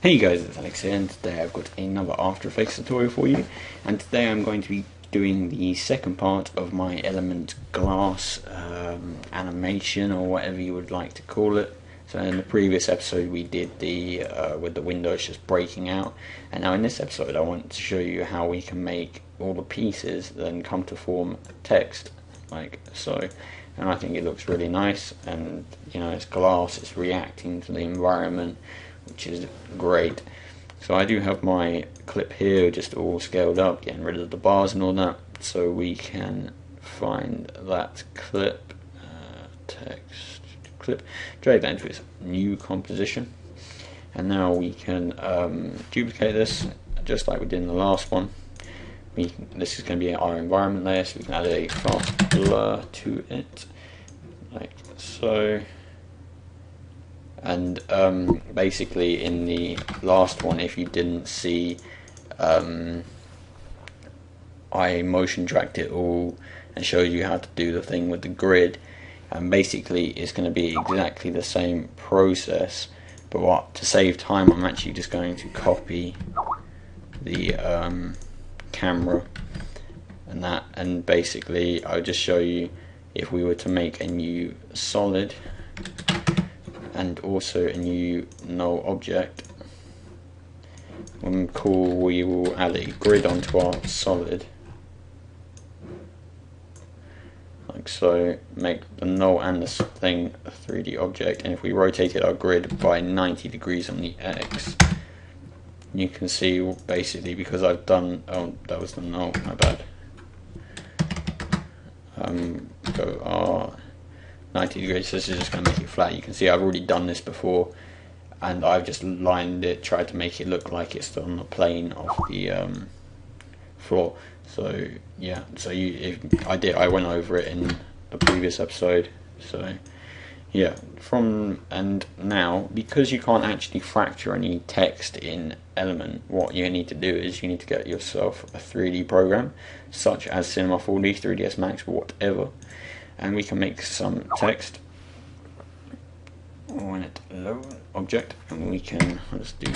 Hey guys, it's Alex here, and today I've got another After Effects tutorial for you. And today I'm going to be doing the second part of my element glass animation, or whatever you would like to call it. So in the previous episode we did the with the windows just breaking out, and now in this episode I want to show you how we can make all the pieces then come to form text like so. And I think it looks really nice, and you know, it's glass, it's reacting to the environment, which is great. So I do have my clip here just all scaled up, getting rid of the bars and all that, so we can find that clip, text clip, drag that into its new composition, and now we can duplicate this just like we did in the last one. This is going to be our environment layer, so we can add a fast blur to it like so. And basically in the last one, if you didn't see, I motion tracked it all and showed you how to do the thing with the grid, and basically it's going to be exactly the same process, but to save time I'm actually just going to copy the camera and that, and basically I'll just show you if we were to make a new solid and also a new null object. When we will add a grid onto our solid like so, make the null and this thing a 3D object, and if we rotated our grid by 90 degrees on the X, you can see basically, because I've done, oh that was the null, my bad, go R 90 degrees, so this is just going to make it flat. You can see I've already done this before, and I've just lined it, tried to make it look like it's on the plane of the floor. So yeah, so I went over it in the previous episode. So yeah, and now, because you can't actually fracture any text in Element, what you need to do is you need to get yourself a 3D program such as Cinema 4D, 3ds Max, whatever, and we can make some text when it load object, and we can just do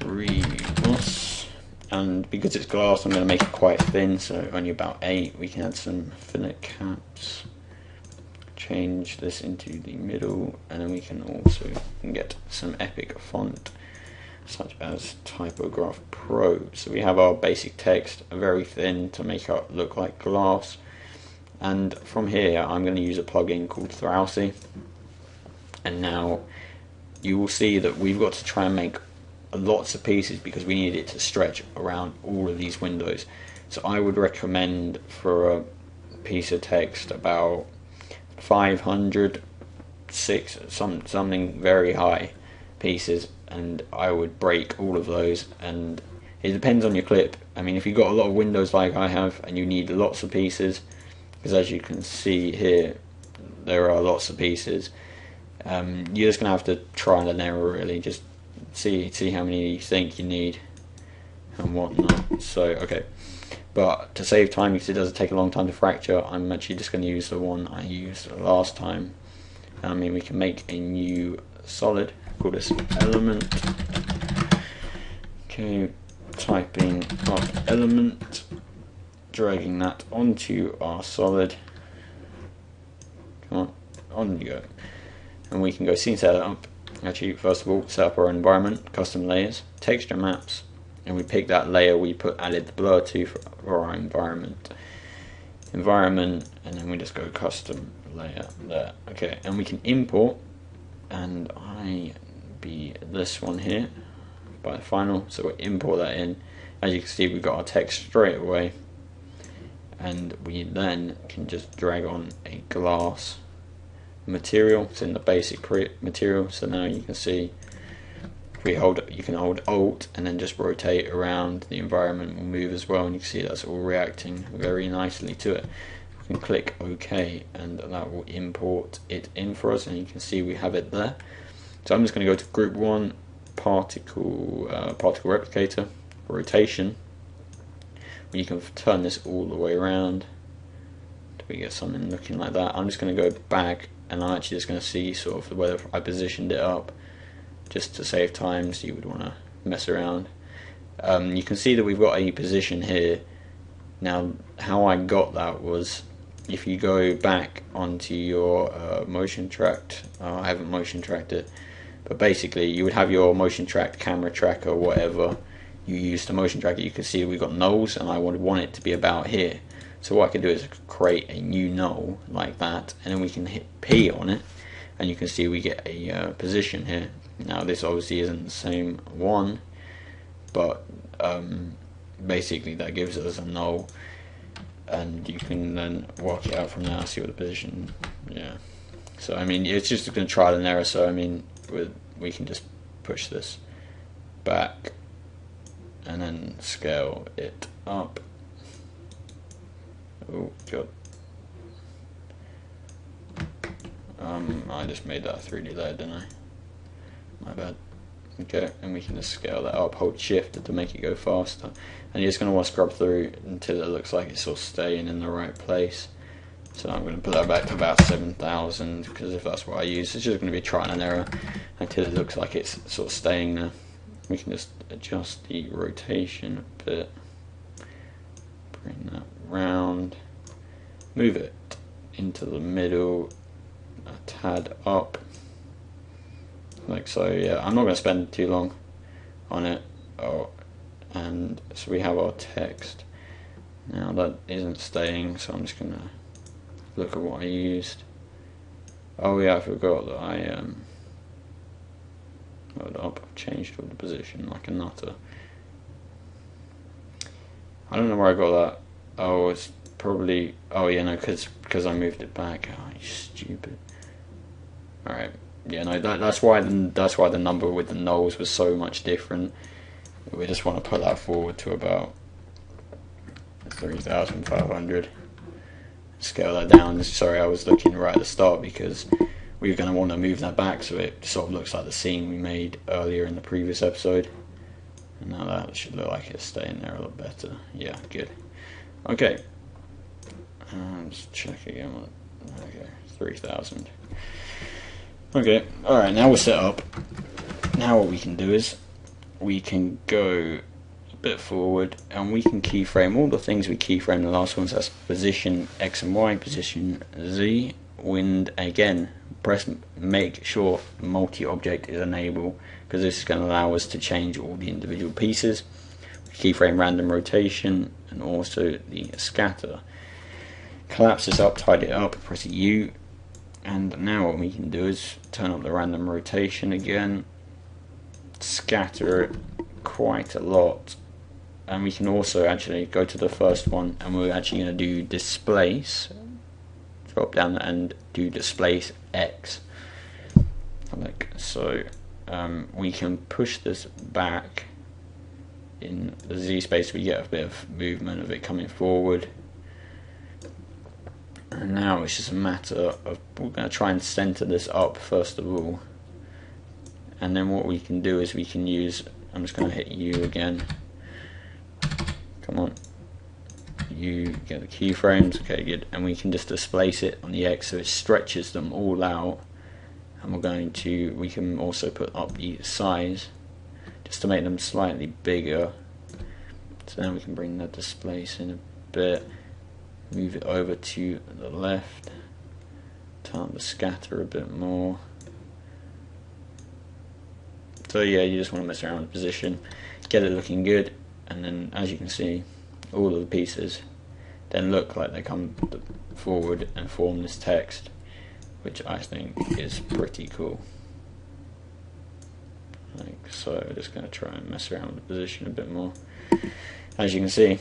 Revoss, and because it's glass I'm going to make it quite thin, so only about 8. We can add some thinner caps, change this into the middle, and then we can also get some epic font such as Typograph Pro. So we have our basic text, very thin to make it look like glass. And from here I'm going to use a plugin called Throwsy, and now you will see that we've got to try and make lots of pieces because we need it to stretch around all of these windows. So I would recommend for a piece of text about 500, something very high pieces, and I would break all of those, and it depends on your clip. I mean, if you've got a lot of windows like I have and you need lots of pieces, because as you can see here there are lots of pieces, you're just going to have to trial and error really, just see how many you think you need and whatnot. So okay, but to save time, because it does take a long time to fracture, I'm actually just going to use the one I used last time. I mean, we can make a new solid, call this element. Okay, typing up element, dragging that onto our solid. Come on you go. And we can go scene setup. Actually, first of all, set up our environment, custom layers, texture maps, and we pick that layer we added the blur to for our environment, and then we just go custom layer there. Okay, and we can import, and this one here by final, so we import that in. As you can see, we've got our text straight away, and we then can just drag on a glass material. It's in the basic material, so now you can see you can hold Alt and then just rotate around. The environment will move as well, and you can see that's all reacting very nicely to it. We can click OK, and that will import it in for us, and you can see we have it there. So I'm just going to go to Group 1, Particle Replicator, Rotation. You can turn this all the way around till we get something looking like that. I'm just going to go back, and I'm actually just going to see sort of whether I positioned it up just to save time, so you would want to mess around. You can see that we've got a position here. Now, how I got that was, if you go back onto your motion tracked, I haven't motion tracked it, but basically you would have your motion tracked camera tracker, whatever you use to motion track it. You can see we've got nulls, and I would want it to be about here. So what I can do is create a new null like that, and then we can hit P on it, and you can see we get a position here. Now this obviously isn't the same one, but basically that gives us a null, and you can then work it out from there, see what the position. Yeah, so I mean, it's just going to trial and error. So I mean, we can just push this back and then scale it up. Oh god, I just made that a 3D layer, didn't I? My bad. Okay, and we can just scale that up, hold shift to make it go faster, and you're just going to want to scrub through until it looks like it's sort of staying in the right place. So I'm going to put that back to about 7,000, because if that's what I use, it's just going to be trial and error until it looks like it's sort of staying there. We can just adjust the rotation a bit, bring that round, move it into the middle a tad up, like so. Yeah, I'm not going to spend too long on it. And so we have our text. Now that isn't staying, so I'm just going to look at what I used. Oh yeah, I forgot that I hold up, I've changed all the position like a nutter. I don't know where I got that. Oh, it's probably, oh yeah, no, because I moved it back. Oh, you stupid. Alright, yeah, no, that's why the number with the nulls was so much different. We just want to put that forward to about 3,500. Scale that down. Sorry, I was looking right at the start, because we're going to want to move that back so it sort of looks like the scene we made earlier in the previous episode. And now that should look like it's staying there a lot better. Yeah, good. Okay. Let's check again. Okay, 3,000. Okay, alright, now we're set up. Now what we can do is we can go a bit forward, and we can keyframe all the things we keyframed the last ones. That's position X and Y, position Z, wind again. Make sure multi-object is enabled, because this is going to allow us to change all the individual pieces. Keyframe random rotation, and also the scatter. Collapse this up, tidy it up, press U, and now what we can do is turn up the random rotation again, scatter it quite a lot, and we can also actually go to the first one, and we're actually going to do displace. Drop down and do displace X, like so. We can push this back in the Z space. We get a bit of movement of it coming forward, and now it's just a matter of, we're going to try and center this up first of all, and then what we can do is we can use, I'm just going to hit U again, come on, you get the keyframes, okay, good, and we can just displace it on the X so it stretches them all out. And we can also put up the size just to make them slightly bigger. So then we can bring the displace in a bit, move it over to the left, turn up the scatter a bit more. So yeah, you just want to mess around with the position, get it looking good, and then as you can see, all of the pieces then look like they come forward and form this text, which I think is pretty cool. Like so. I'm just going to try and mess around with the position a bit more. As you can see,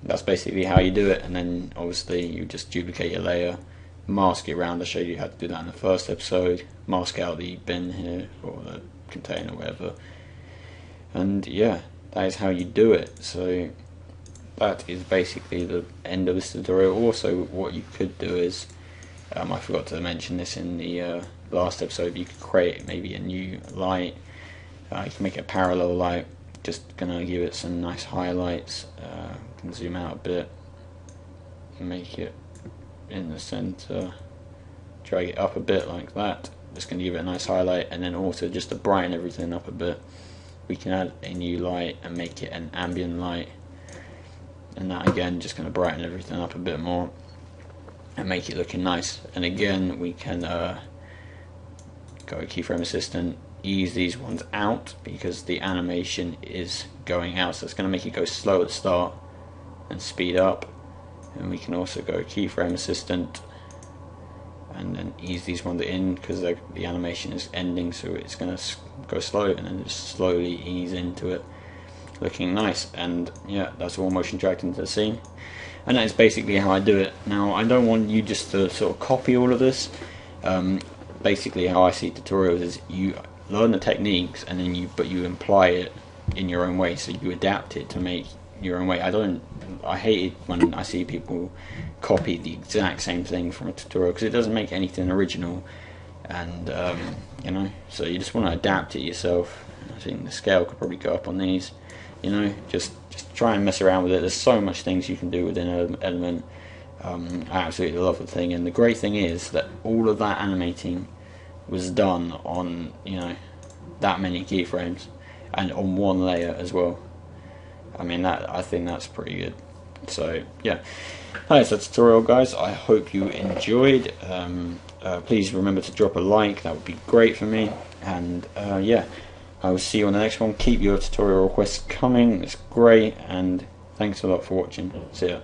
that's basically how you do it, and then obviously you just duplicate your layer, mask it around. I showed you how to do that in the first episode. Mask out the bin here, or the container, whatever, and yeah, that is how you do it. So that is basically the end of this tutorial. Also, what you could do is, I forgot to mention this in the last episode, you could create maybe a new light. You can make a parallel light, just gonna give it some nice highlights. Can zoom out a bit, make it in the center, drag it up a bit like that, It's going to give it a nice highlight, and then also just to brighten everything up a bit, we can add a new light and make it an ambient light, and that again just going to brighten everything up a bit more and make it looking nice. And again, we can go keyframe assistant, ease these ones out because the animation is going out, so it's going to make it go slow at the start and speed up. And we can also go keyframe assistant and then ease these ones in because the animation is ending, so it's going to go slow and then just slowly ease into it, looking nice. And yeah, that's all motion tracked into the scene, and that is basically how I do it. Now, I don't want you just to sort of copy all of this. Basically how I see tutorials is you learn the techniques and then you apply it in your own way, so you adapt it to make your own way. I hate it when I see people copy the exact same thing from a tutorial because it doesn't make anything original, and you know, so you just want to adapt it yourself. I think the scale could probably go up on these, you know, just try and mess around with it. There's so much things you can do within Element. I absolutely love the thing, and the great thing is that all of that animating was done on, you know, that many keyframes and on one layer as well. I mean, I think that's pretty good. So yeah, that's the tutorial, guys. I hope you enjoyed. Please remember to drop a like, that would be great for me. And yeah, I will see you on the next one. Keep your tutorial requests coming, it's great, and thanks a lot for watching. See ya.